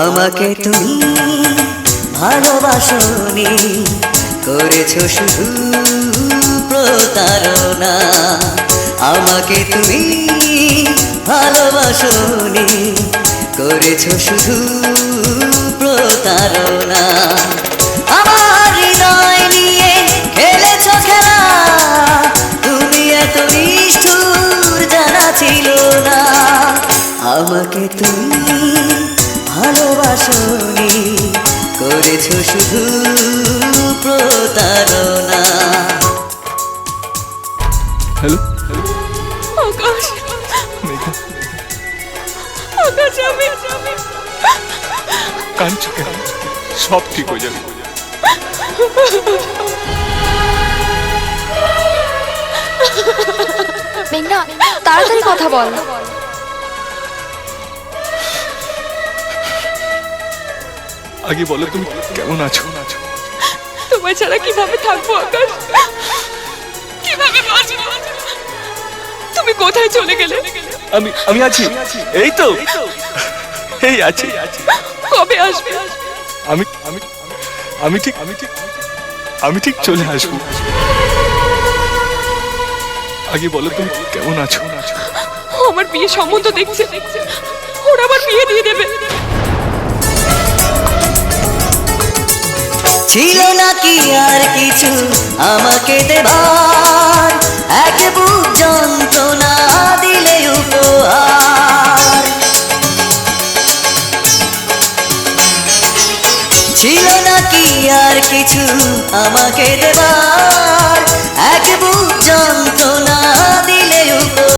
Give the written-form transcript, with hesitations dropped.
আমাকে তুমি ভালোবাসনি, করেছো শুধু প্রতারণা। আমাকে তুমি ভালোবাসনি, করেছো শুধু প্রতারণা। আমার হৃদয় নিয়ে খেলেছো খেলা, তুমি এত নিষ্ঠুর জানা ছিল না। আমাকে তুমি ভালোবাসনি, করেছো শুধু প্রতারণা। হ্যালো আকাশ, মেঘা, আকাশ আমি কাঁদছো কেন? সব ঠিক হয়ে যাবে। মেঘনা, তাড়াতাড়ি কথা বল। আগে বলো তুমি কেমন আছো? তোমায় ছাড়া কিভাবে থাকবো আকাশ, কিভাবে বাঁচবো? তুমি কোথায় চলে গেলে? আমি আছি, এই তো, এই আছি। কবে আসবে? আমি আমি আমি ঠিক আমি ঠিক চলে আসবো। আগে বলো তুমি কেমন আছো? আমার বিয়ে সম্বন্ধ দেখছে, ওরা আবার বিয়ে দিয়ে দেবে। ছিল না কি আর কিছু আমাকে দেবার, এক বুক যন্ত্রণা দিলে উপহার। ছিল না কি আর কিছু আমাকে দেবার, এক বুক